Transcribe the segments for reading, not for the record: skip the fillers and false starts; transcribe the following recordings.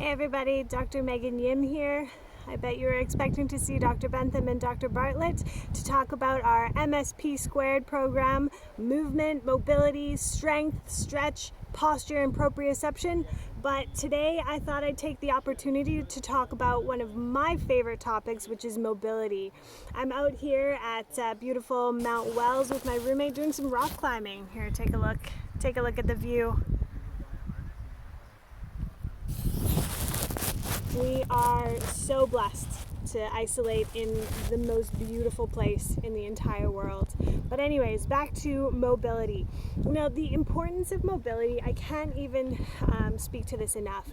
Hey everybody, Dr. Megan Yim here. I bet you were expecting to see Dr. Bentham and Dr. Bartlett to talk about our MSP squared program, movement, mobility, strength, stretch, posture, and proprioception. But today I thought I'd take the opportunity to talk about one of my favorite topics, which is mobility. I'm out here at beautiful Mount Wells with my roommate doing some rock climbing. Here, take a look. Take a look at the view. We are so blessed to isolate in the most beautiful place in the entire world. But anyways, back to mobility. Now, the importance of mobility, I can't even speak to this enough.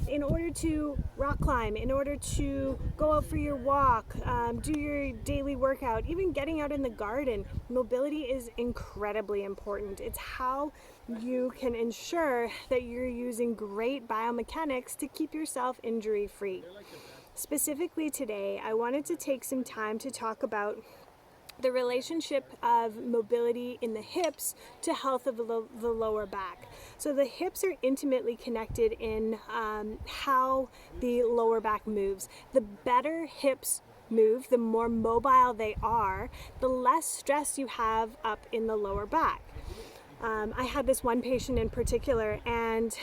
In order to rock climb, in order to go out for your walk, do your daily workout, even getting out in the garden, mobility is incredibly important. It's how you can ensure that you're using great biomechanics to keep yourself injury-free. Specifically today, I wanted to take some time to talk about the relationship of mobility in the hips to health of the lower back. So the hips are intimately connected in how the lower back moves. The better hips move, the more mobile they are, the less stress you have up in the lower back. I had this one patient in particular, and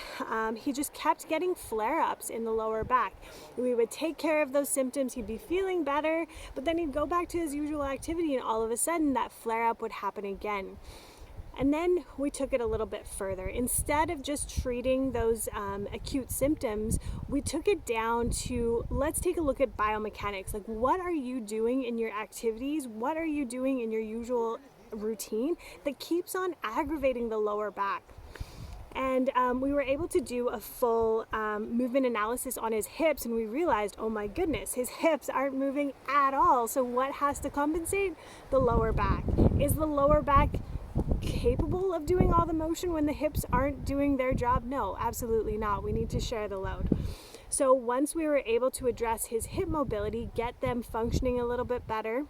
he just kept getting flare-ups in the lower back. We would take care of those symptoms, he'd be feeling better, but then he'd go back to his usual activity, and all of a sudden that flare-up would happen again. And then we took it a little bit further. Instead of just treating those acute symptoms, we took it down to, let's take a look at biomechanics. Like, what are you doing in your activities? What are you doing in your usual routine that keeps on aggravating the lower back? And we were able to do a full movement analysis on his hips, and we realized, oh my goodness, his hips aren't moving at all. So what has to compensate? The lower back. Is the lower back capable of doing all the motion when the hips aren't doing their job? No, absolutely not. We need to share the load. So once we were able to address his hip mobility, get them functioning a little bit better,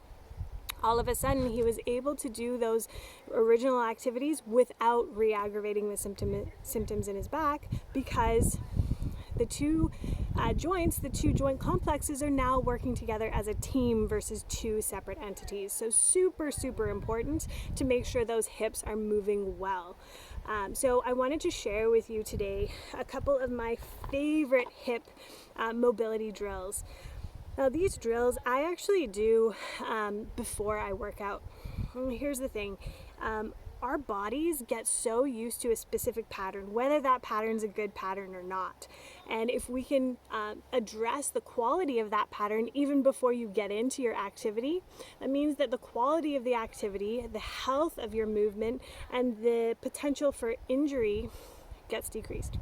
all of a sudden he was able to do those original activities without re-aggravating the symptoms in his back, because the two joint complexes are now working together as a team versus two separate entities. So super important to make sure those hips are moving well. So I wanted to share with you today a couple of my favorite hip mobility drills. Now, these drills I actually do before I work out. Here's the thing. Our bodies get so used to a specific pattern, whether that pattern's a good pattern or not. And if we can address the quality of that pattern even before you get into your activity, that means that the quality of the activity, the health of your movement, and the potential for injury gets decreased.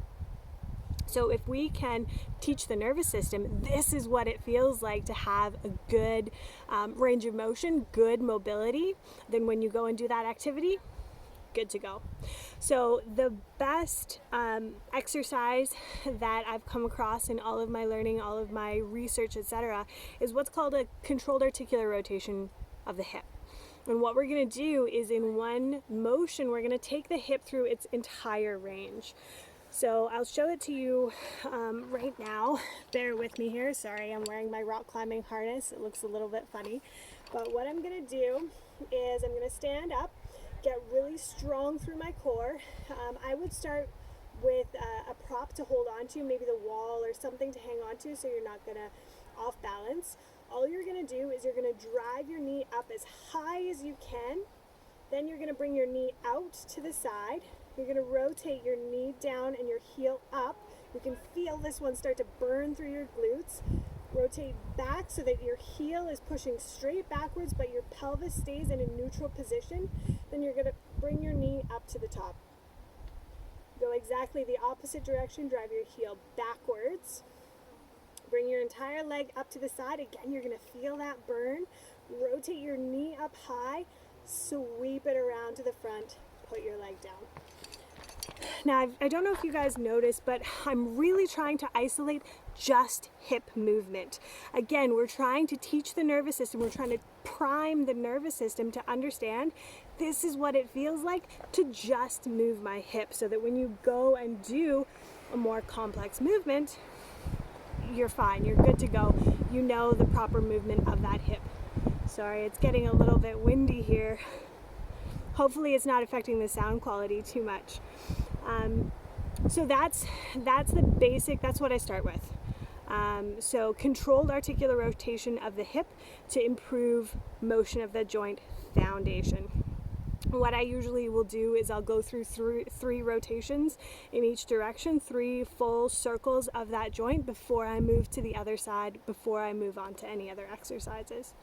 So if we can teach the nervous system, this is what it feels like to have a good range of motion, good mobility, then when you go and do that activity, good to go. So the best exercise that I've come across in all of my learning, all of my research, etc., is what's called a controlled articular rotation of the hip. And what we're going to do is, in one motion, we're going to take the hip through its entire range. So I'll show it to you right now. Bear with me here. Sorry, I'm wearing my rock climbing harness. It looks a little bit funny. But what I'm going to do is I'm going to stand up, get really strong through my core. I would start with a prop to hold on to, maybe the wall or something to hang on to, so you're not going to off balance. All you're going to do is you're going to drive your knee up as high as you can. Then you're going to bring your knee out to the side. You're going to rotate your knee down and your heel up. You can feel this one start to burn through your glutes. Rotate back so that your heel is pushing straight backwards, but your pelvis stays in a neutral position. Then you're going to bring your knee up to the top. Go exactly the opposite direction. Drive your heel backwards. Bring your entire leg up to the side. Again, you're going to feel that burn. Rotate your knee up high. Sweep it around to the front. Put your leg down. Now, I don't know if you guys noticed, but I'm really trying to isolate just hip movement. Again, we're trying to teach the nervous system, we're trying to prime the nervous system to understand this is what it feels like to just move my hip, so that when you go and do a more complex movement, you're fine, you're good to go. You know the proper movement of that hip. Sorry, it's getting a little bit windy here. Hopefully it's not affecting the sound quality too much. So that's the basic, that's what I start with. So controlled articular rotation of the hip to improve motion of the joint foundation. What I usually will do is I'll go through three rotations in each direction, 3 full circles of that joint before I move to the other side, before I move on to any other exercises.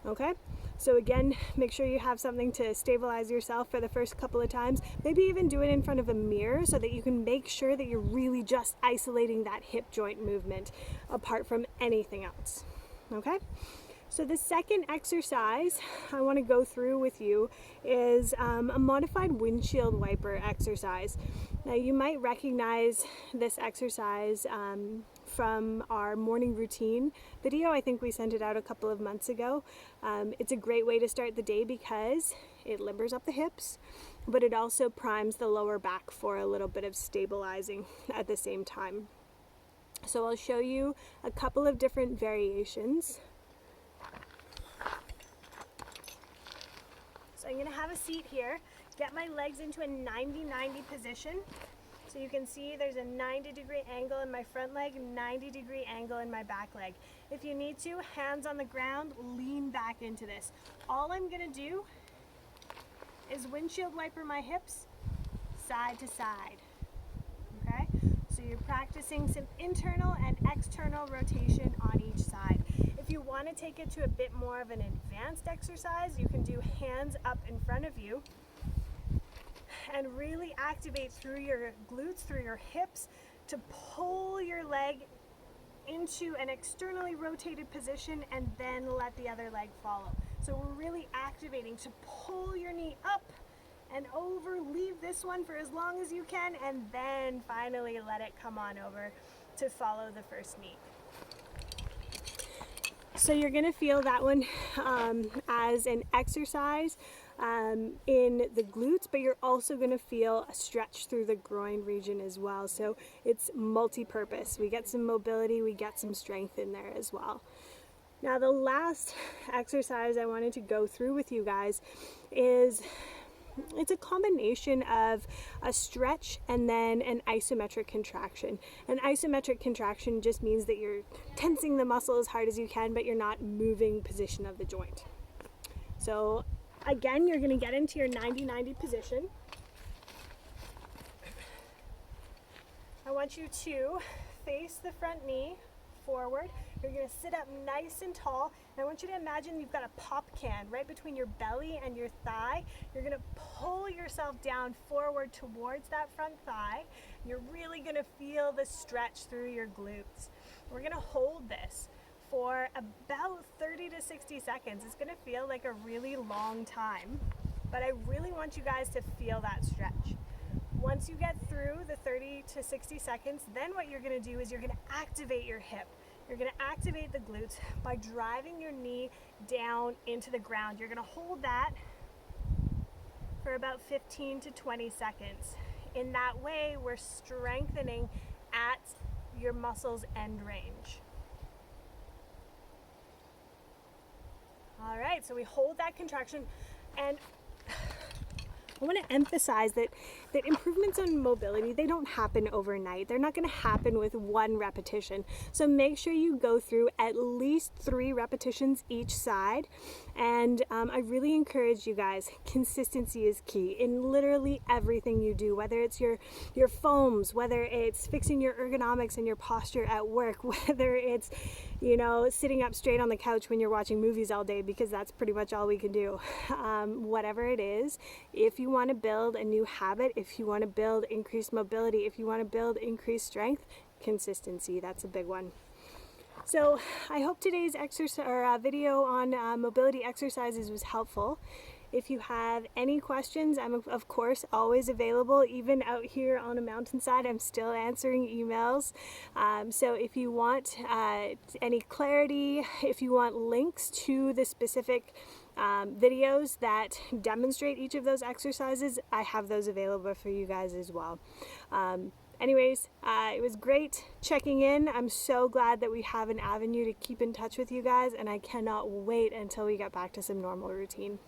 Okay, so again, make sure you have something to stabilize yourself for the first couple of times. Maybe even do it in front of a mirror so that you can make sure that you're really just isolating that hip joint movement apart from anything else. Okay, so the second exercise I want to go through with you is a modified windshield wiper exercise. Now you might recognize this exercise from our morning routine video. I think we sent it out a couple of months ago. It's a great way to start the day because it limbers up the hips, but it also primes the lower back for a little bit of stabilizing at the same time. So I'll show you a couple of different variations. So I'm going to have a seat here, get my legs into a 90-90 position. So you can see there's a 90-degree angle in my front leg, 90-degree angle in my back leg. If you need to, hands on the ground, lean back into this. All I'm going to do is windshield wiper my hips side to side. Okay? So you're practicing some internal and external rotation on each side. If you want to take it to a bit more of an advanced exercise, you can do hands up in front of you and really activate through your glutes, through your hips, to pull your leg into an externally rotated position and then let the other leg follow. So we're really activating to pull your knee up and over, leave this one for as long as you can, and then finally let it come on over to follow the first knee. So you're going to feel that one as an exercise in the glutes, but you're also going to feel a stretch through the groin region as well. So it's multi-purpose. We get some mobility, we get some strength in there as well. Now the last exercise I wanted to go through with you guys is, it's a combination of a stretch and then an isometric contraction. An isometric contraction just means that you're tensing the muscle as hard as you can, but you're not moving position of the joint. So again, you're going to get into your 90-90 position. I want you to face the front knee forward. You're going to sit up nice and tall, and I want you to imagine you've got a pop can right between your belly and your thigh. You're going to pull yourself down forward towards that front thigh. You're really going to feel the stretch through your glutes. We're going to hold this for about 30 to 60 seconds. It's going to feel like a really long time, but I really want you guys to feel that stretch. Once you get through the 30 to 60 seconds, then what you're going to do is you're going to activate your hip. You're going to activate the glutes by driving your knee down into the ground. You're going to hold that for about 15 to 20 seconds. In that way, we're strengthening at your muscle's end range. All right, so we hold that contraction, and I want to emphasize that improvements in mobility, they don't happen overnight. They're not going to happen with one repetition. So make sure you go through at least 3 repetitions each side. And I really encourage you guys, consistency is key in literally everything you do, whether it's your foams, whether it's fixing your ergonomics and your posture at work, whether it's, you know, sitting up straight on the couch when you're watching movies all day, because that's pretty much all we can do. Whatever it is, if you want to build a new habit, if you want to build increased mobility, if you want to build increased strength, consistency, that's a big one. So I hope today's exercise or video on mobility exercises was helpful. If you have any questions, I'm of course always available. Even out here on a mountainside, I'm still answering emails. So if you want any clarity, if you want links to the specific videos that demonstrate each of those exercises, I have those available for you guys as well. Anyways, it was great checking in. I'm so glad that we have an avenue to keep in touch with you guys, and I cannot wait until we get back to some normal routine.